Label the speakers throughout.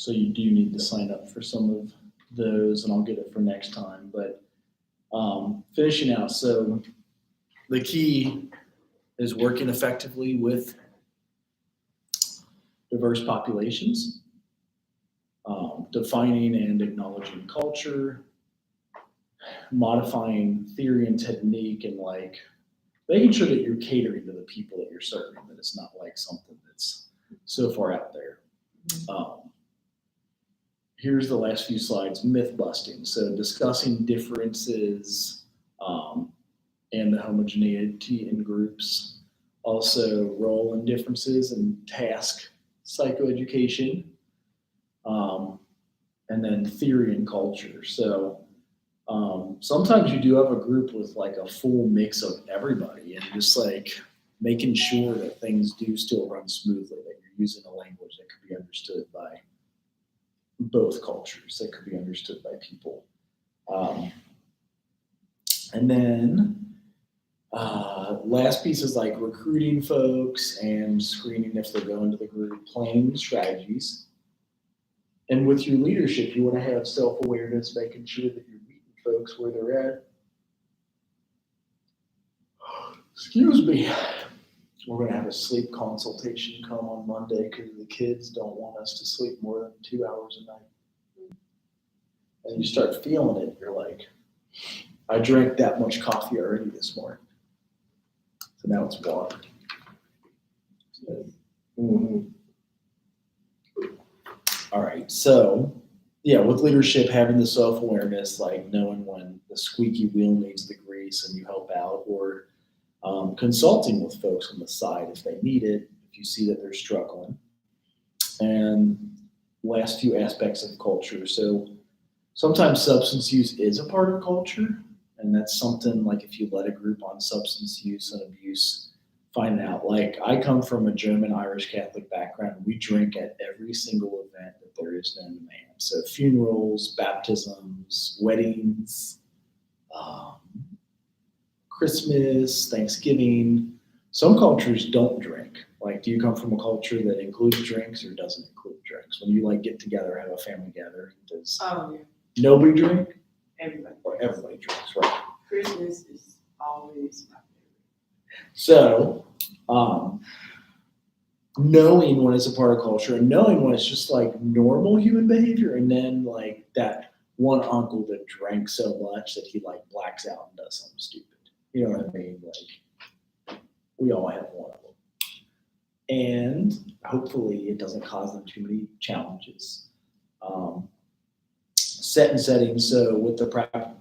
Speaker 1: So you do need to sign up for some of those, and I'll get it for next time. But finishing out, so the key is working effectively with diverse populations, defining and acknowledging culture, modifying theory and technique, and like making sure that you're catering to the people that you're serving, that it's not like something that's so far out there. Here's the last few slides, myth busting. So discussing differences and the homogeneity in groups. Also role and differences and task psychoeducation. And then theory and culture. So sometimes you do have a group with like a full mix of everybody, and just like making sure that things do still run smoothly, that you're using a language that could be understood by both cultures, that could be understood by people. And then last piece is like recruiting folks and screening if they're going to the group, planning strategies. And with your leadership, you want to have self-awareness, making sure that you're meeting folks where they're at. Excuse me. We're going to have a sleep consultation come on Monday because the kids don't want us to sleep more than 2 hours a night. And you start feeling it. You're like, I drank that much coffee already this morning. So now it's water. Mm-hmm. All right, so yeah, with leadership, having the self-awareness, like knowing when the squeaky wheel needs the grease and you help out, or consulting with folks on the side if they need it, if you see that they're struggling. And last few aspects of culture. So sometimes substance use is a part of culture, and that's something like if you let a group on substance use and abuse, find out. Like I come from a German Irish Catholic background. We drink at every single event that there is known to man. So funerals, baptisms, weddings, Christmas, Thanksgiving. Some cultures don't drink. Like, do you come from a culture that includes drinks or doesn't include drinks? When you like get together, have a family gathering, does nobody drink?
Speaker 2: Everybody.
Speaker 1: Or everybody drinks, right?
Speaker 2: Christmas is always my favorite.
Speaker 1: So, knowing when it's a part of culture and knowing when it's just like normal human behavior, and then like that one uncle that drank so much that he like blacks out and does something stupid. You know what I mean? Like, we all have one of them. And hopefully it doesn't cause them too many challenges. Set and setting. So with the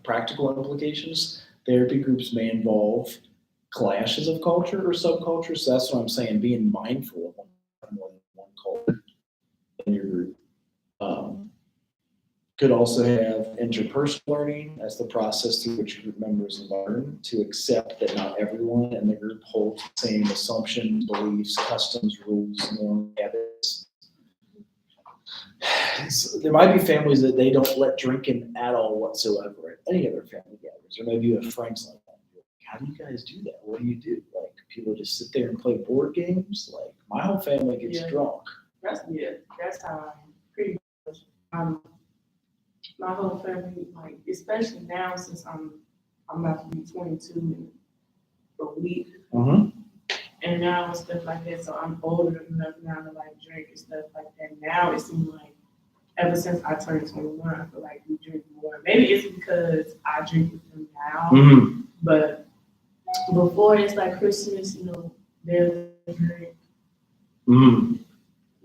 Speaker 1: practical implications, therapy groups may involve clashes of culture or subculture. So that's what I'm saying, being mindful of more than one culture in your group. Could also have interpersonal learning as the process through which group members learn to accept that not everyone in the group holds the same assumptions, beliefs, customs, rules, norms, habits. So there might be families that they don't let drinking at all whatsoever at any of their family gatherings, or maybe you have friends like that. How do you guys do that? What do you do? Like, people just sit there and play board games? Like, my whole family gets drunk.
Speaker 2: That's how I'm pretty much. My whole family, like, especially now since I'm about to be 22 in a week, and now and stuff like that. So I'm older enough now to like drink and stuff like that. Now it seems like ever since I turned 21, I feel like we drink more. Maybe it's because I drink with them now, but before it's like Christmas, they'll drink.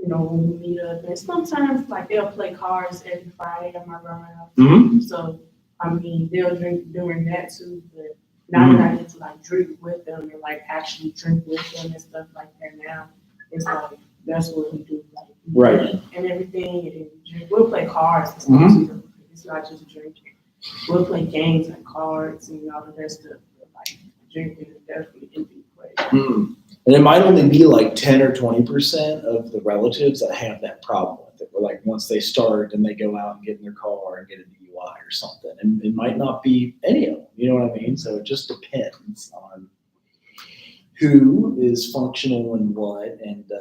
Speaker 2: When we meet up, and sometimes like they'll play cards every Friday at my grandma's. So I mean, they'll drink during that too. But now that I get to like drink with them and like actually drink with them and stuff like that, now it's like that's what we do, like
Speaker 1: right,
Speaker 2: and everything. And drink. We'll play cards and stuff too. It's not just drinking. We'll play games and cards and all the rest of like drinking is definitely in the equation.
Speaker 1: And it might only be like 10 or 20% of the relatives that have that problem with it. Where like once they start and they go out and get in their car and get a DUI or something, and it might not be any of them. You know what I mean? So it just depends on who is functional and what, and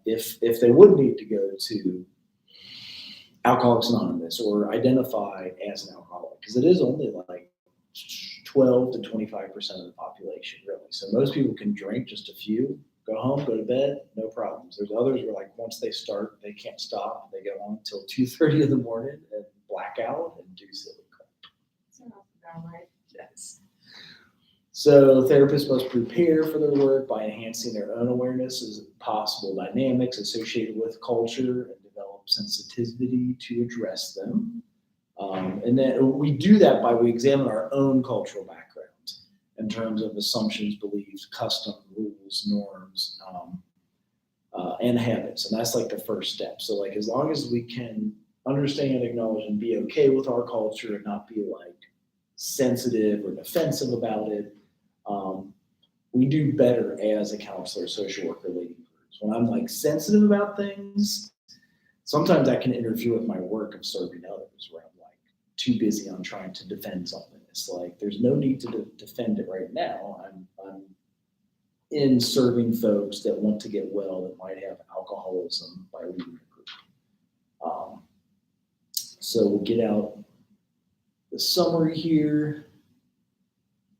Speaker 1: if they would need to go to Alcoholics Anonymous or identify as an alcoholic, because it is only like 12 to 25% of the population, really. So most people can drink just a few, go home, go to bed, no problems. There's others where like once they start, they can't stop. They go on until 2:30 in the morning and black out and do silly crap.
Speaker 2: Sounds about right.
Speaker 1: Yes. So therapists must prepare for their work by enhancing their own awareness of possible dynamics associated with culture and develop sensitivity to address them. And then we do that by we examine our own cultural background in terms of assumptions, beliefs, custom, rules, norms, and habits. And that's like the first step. So like as long as we can understand, acknowledge, and be okay with our culture and not be like sensitive or defensive about it, we do better as a counselor, social worker, leading groups. When I'm like sensitive about things, sometimes that can interfere with my work of serving others where I'm like too busy on trying to defend something. It's like, there's no need to defend it right now. I'm in serving folks that want to get well that might have alcoholism by leading a group. So we'll get out the summary here.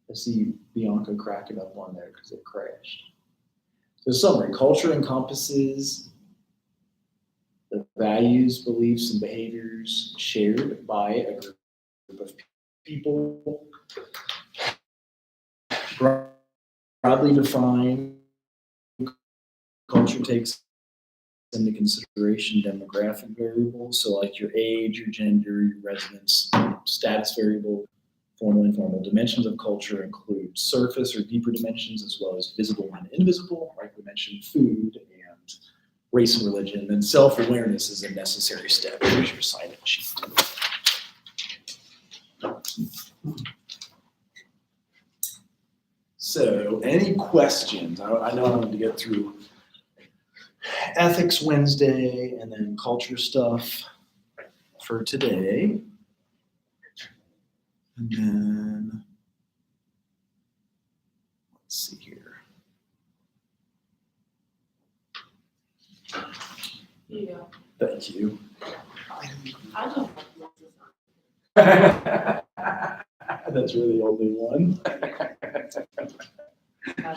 Speaker 1: I see Bianca cracking up on there because it crashed. So summary, culture encompasses the values, beliefs, and behaviors shared by a group of people. Broadly defined, culture takes into consideration demographic variables, so like your age, your gender, your residence, status variable, formal and informal. Dimensions of culture include surface or deeper dimensions as well as visible and invisible, like we mentioned, food and race and religion. And then self-awareness is a necessary step. Here's your sign-in sheet. So any questions? I know I wanted to get through Ethics Wednesday and then culture stuff for today. And then, let's see here.
Speaker 2: Yeah.
Speaker 1: Thank you.
Speaker 2: I don't
Speaker 1: That's really the only one.
Speaker 2: know.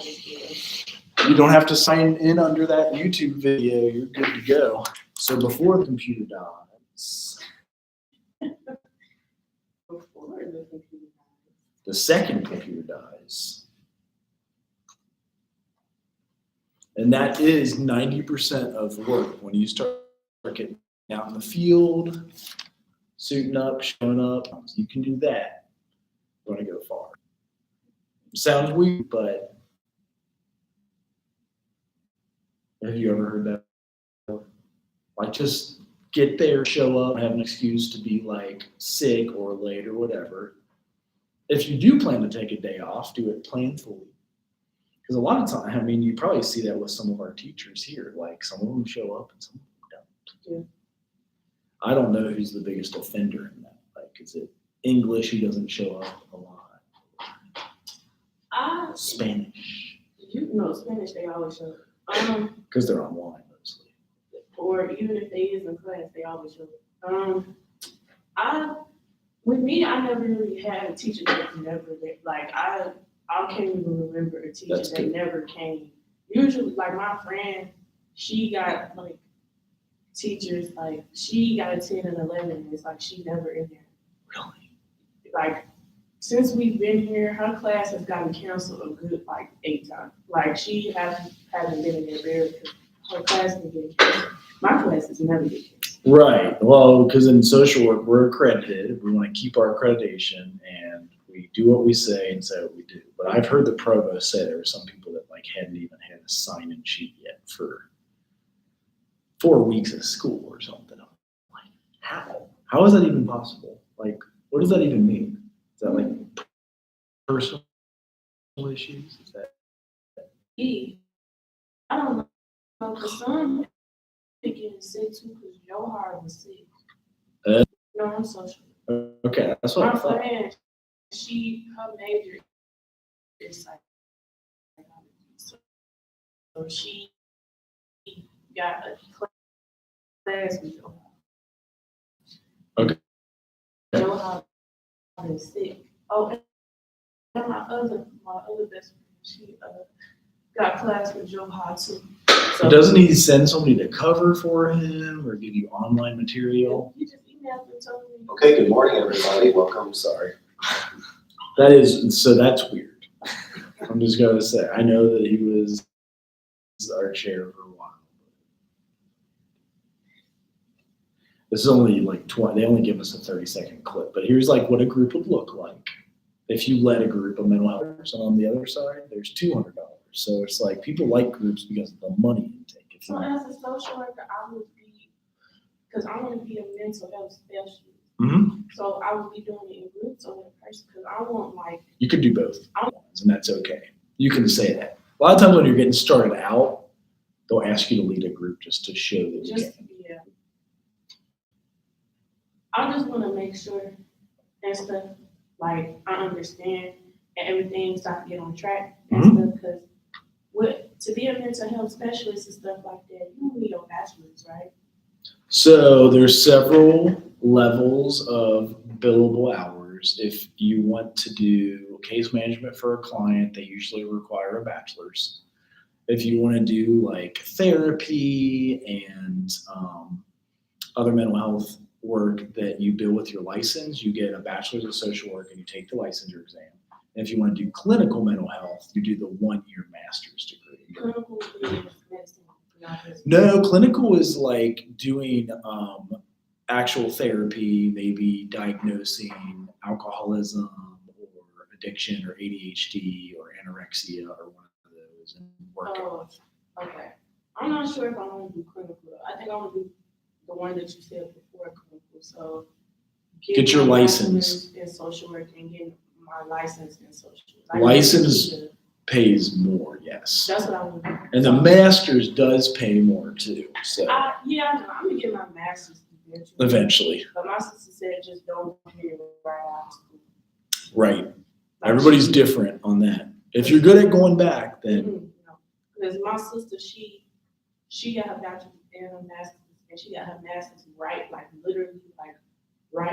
Speaker 1: You don't have to sign in under that YouTube video. You're good to go. So before the computer dies,
Speaker 2: Before the computer dies.
Speaker 1: the second computer dies. And that is 90% of work when you start getting out in the field, suiting up, showing up. You can do that. You're going to go far. Sounds weird, but have you ever heard that? Like, just get there, show up, have an excuse to be like sick or late or whatever. If you do plan to take a day off, do it planfully. Because a lot of time, I mean, you probably see that with some of our teachers here. Like, some of them show up and some of them don't.
Speaker 2: Yeah.
Speaker 1: I don't know who's the biggest offender in that. Like, is it English who doesn't show up a lot? Spanish.
Speaker 2: You know, Spanish, they always show up.
Speaker 1: Because they're online mostly.
Speaker 2: Or even if they is in class, they always show up. With me, I never really had a teacher that never, like, I can't even remember a teacher
Speaker 1: That's
Speaker 2: that
Speaker 1: good.
Speaker 2: never came. Usually, like, my friend, she got, like, teachers, like, she got a 10 and 11, and it's like she never in there.
Speaker 1: Really?
Speaker 2: Like, since we've been here, her class has gotten canceled a good, like, 8 times. Like, she hasn't been in there very, because her class has been canceled. My class has never been canceled.
Speaker 1: Right. Well, because in social work, we're accredited. We want to keep our accreditation and we do what we say and say what we do. But I've heard the provost say there were some people that like hadn't even had a sign-in sheet yet for 4 weeks of school or something. I'm like, how? How is that even possible? Like, what does that even mean? Is that like personal issues? Is that
Speaker 2: I don't know, for some, they getting sick too, because your heart was sick. No, I'm social.
Speaker 1: okay? That's what I
Speaker 2: My
Speaker 1: thought.
Speaker 2: friend, her major is psychology. So she got a class with her.
Speaker 1: Okay.
Speaker 2: Joe Hall is sick. Oh, and my other best friend, she got class with Joe Hall too. So
Speaker 1: Doesn't he send somebody to cover for him or give you online material?
Speaker 2: you just emailed and told me.
Speaker 3: Okay, good morning, everybody. Welcome.
Speaker 1: Sorry. That's weird. I'm just going to say, I know that he was our chair for a while. This is only like 20, they only give us a 30-second clip, but here's like what a group would look like. If you led a group of mental health person on the other side, there's $200. So it's like people like groups because of the money intake. If
Speaker 2: So
Speaker 1: you,
Speaker 2: as a social worker, I would be, because I want to be a mental health specialist.
Speaker 1: Mhm.
Speaker 2: So I would be doing it in groups or in person because I want like,
Speaker 1: You could do both, and that's okay. You can say that. A lot of times when you're getting started out, they'll ask you to lead a group just to show that you
Speaker 2: just
Speaker 1: can.
Speaker 2: to be a, I just want to make sure and stuff, like I understand and everything so I can get on track and stuff because to be a mental health specialist and stuff like that, you need a bachelor's, right?
Speaker 1: So there's several levels of billable hours. If you want to do case management for a client, they usually require a bachelor's. If you want to do like therapy and other mental health work that you bill with your license, you get a bachelor's of social work and you take the licensure exam. And if you want to do clinical mental health, you do the 1-year master's degree.
Speaker 2: Clinical is medicine, not business.
Speaker 1: No, clinical is like doing actual therapy, maybe diagnosing alcoholism or addiction or ADHD or anorexia or one of those and working
Speaker 2: Oh,
Speaker 1: with.
Speaker 2: okay. I'm not sure if I want to do clinical. I think I want to do the one that you said before clinical. So
Speaker 1: Get your
Speaker 2: my
Speaker 1: license.
Speaker 2: bachelor's in social work and get my license in social work.
Speaker 1: License pays more, yes.
Speaker 2: That's what I want to do.
Speaker 1: And the master's does pay more too, so
Speaker 2: I know. I'm gonna get my master's eventually.
Speaker 1: eventually,
Speaker 2: But my sister said just don't do it right after school.
Speaker 1: right.
Speaker 2: Like,
Speaker 1: Everybody's
Speaker 2: she-
Speaker 1: different on that. If you're good at going back, then
Speaker 2: No. Because my sister, she got her bachelor's and her master's, and she got her master's right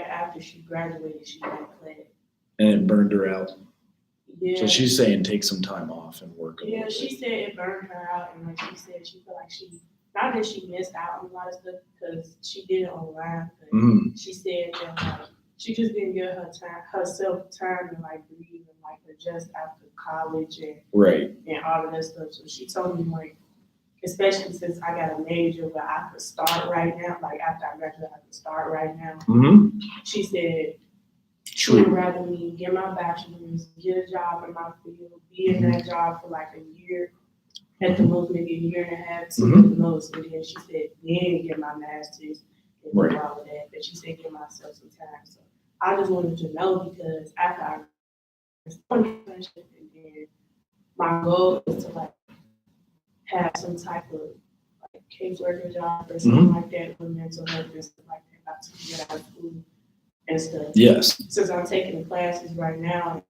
Speaker 2: after she graduated. She went class.
Speaker 1: and it burned her out.
Speaker 2: Yeah.
Speaker 1: So she's saying take some time off and work a
Speaker 2: Yeah,
Speaker 1: little
Speaker 2: she
Speaker 1: bit.
Speaker 2: said it burned her out, and like she said, she felt like not that she missed out on a lot of stuff because she did it online, but
Speaker 1: Mhm.
Speaker 2: she said that she just didn't give herself time to like breathe and like adjust after college and
Speaker 1: Right.
Speaker 2: all of that stuff. So she told me like, especially since I got a major where I could start right now, like after I graduate, I could start right now.
Speaker 1: Mm-hmm.
Speaker 2: She said she would
Speaker 1: True.
Speaker 2: rather me get my bachelor's, get a job in my field, be in that job for like a year, at the most maybe a year and a half, two at the most. And then she said, then get my master's and do
Speaker 1: Right.
Speaker 2: all of that. But she said, give myself some time. So I just wanted to know because after I started internship, and then my goal is to like have some type of like caseworker job or something like that with mental health and stuff like that. Not to get out of school and stuff.
Speaker 1: Yes.
Speaker 2: Since I'm taking the classes right now,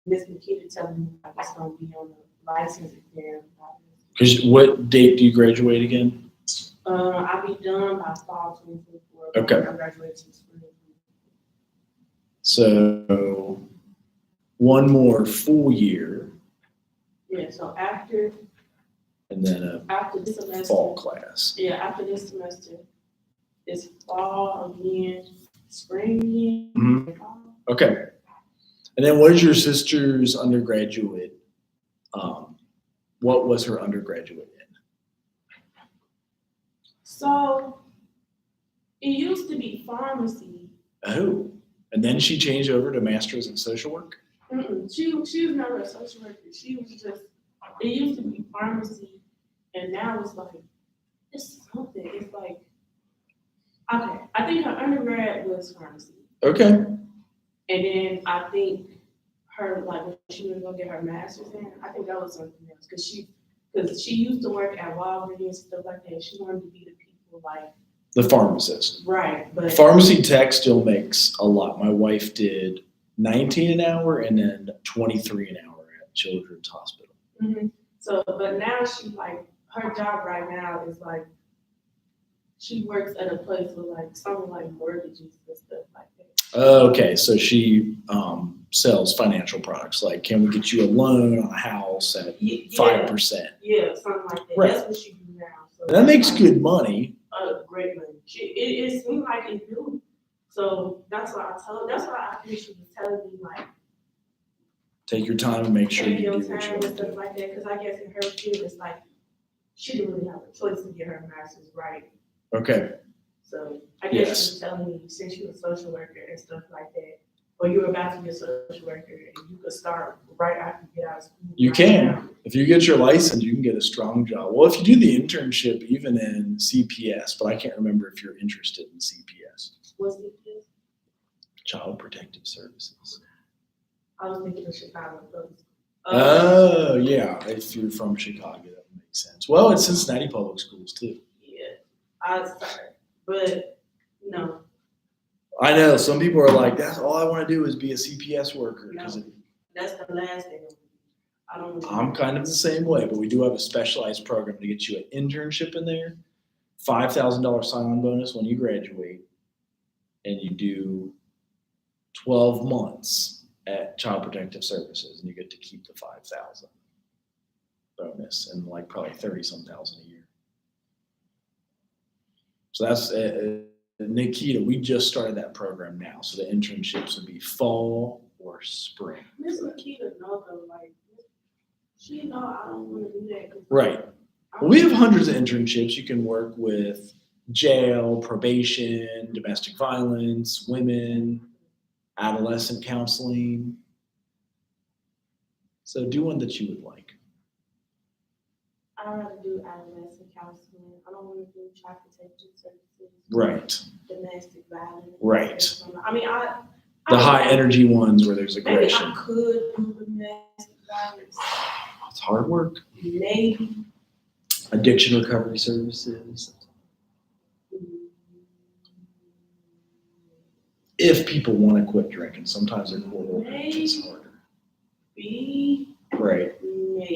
Speaker 2: Miss Nikita telling me like it's gonna be on the license exam.
Speaker 1: Because what date do you graduate again?
Speaker 2: I'll be done by fall 2024.
Speaker 1: Okay.
Speaker 2: I'm graduating spring.
Speaker 1: So one more full year
Speaker 2: Yeah, so after
Speaker 1: and then
Speaker 2: this
Speaker 1: a
Speaker 2: semester,
Speaker 1: fall class.
Speaker 2: yeah, after this semester, it's fall again, spring again.
Speaker 1: Mhm.
Speaker 2: Fall.
Speaker 1: Okay. And then what is your sister's undergraduate? What was her undergraduate in?
Speaker 2: So it used to be pharmacy.
Speaker 1: Oh. And then she changed over to master's in social work?
Speaker 2: She was never a social worker. She was just, it used to be pharmacy, and now it's like, it's something. It's like, okay, I think her undergrad was pharmacy.
Speaker 1: Okay.
Speaker 2: And then I think her, like, when she was gonna get her master's in, I think that was something else. Because she used to work at Walgreens and stuff like that. She wanted to be the people like,
Speaker 1: The pharmacist.
Speaker 2: right, but.
Speaker 1: Pharmacy tech still makes a lot. My wife did 19 an hour and then 23 an hour at Children's Hospital.
Speaker 2: So, but now she like, her job right now is like, She works at a place with like something like mortgages and stuff like that.
Speaker 1: Okay, so she sells financial products. Like, can we get you a loan on a house at
Speaker 2: Yeah,
Speaker 1: 5%?
Speaker 2: yeah, something like that.
Speaker 1: Right.
Speaker 2: That's what she do now. So
Speaker 1: That makes
Speaker 2: like,
Speaker 1: good money.
Speaker 2: great money. It seemed like it do. So that's why I told. That's why I think she was telling me like,
Speaker 1: Take your time and make sure
Speaker 2: take
Speaker 1: you
Speaker 2: your
Speaker 1: do what you
Speaker 2: time and
Speaker 1: want to
Speaker 2: stuff
Speaker 1: do.
Speaker 2: like that. Because I guess in her field, it's like she didn't really have a choice to get her master's right.
Speaker 1: Okay,
Speaker 2: So I guess
Speaker 1: Yes.
Speaker 2: she was telling me since you're a social worker and stuff like that, or you're about to be a social worker and you could start right after you get out of school.
Speaker 1: you
Speaker 2: right
Speaker 1: can.
Speaker 2: now.
Speaker 1: If you get your license, you can get a strong job. Well, if you do the internship, even in CPS, but I can't remember if you're interested in CPS,
Speaker 2: What's the case?
Speaker 1: Child Protective Services.
Speaker 2: I was thinking of Chicago.
Speaker 1: Oh, yeah. If you're from Chicago, that would make sense. Well, it's Cincinnati Public Schools too.
Speaker 2: Yeah, I was sorry, but no,
Speaker 1: I know some people are like, "That's all I want to do is be a CPS worker." Because
Speaker 2: that's the last thing. I don't.
Speaker 1: I'm kind of the same way, but we do have a specialized program to get you an internship in there, $5,000 sign-on bonus when you graduate, and you do 12 months at Child Protective Services, and you get to keep the 5,000 bonus and like probably 30-some thousand a year. So that's Nikita. We just started that program now, so the internships would be fall or spring.
Speaker 2: Miss Nikita know though, like she know I don't want to do that. 'Cause
Speaker 1: Right. Well, we have hundreds of internships. You can work with jail, probation, domestic violence, women, adolescent counseling. So do one that you would like.
Speaker 2: I'd rather do adolescent counseling. I don't want to do child protection services.
Speaker 1: Right.
Speaker 2: Domestic violence.
Speaker 1: Right.
Speaker 2: I mean,
Speaker 1: The high energy ones where there's
Speaker 2: maybe
Speaker 1: aggression.
Speaker 2: I could do domestic violence.
Speaker 1: It's hard work.
Speaker 2: Maybe.
Speaker 1: Addiction recovery services. If people want to quit drinking, sometimes their court order is harder.
Speaker 2: Maybe.
Speaker 1: Right.
Speaker 2: Maybe.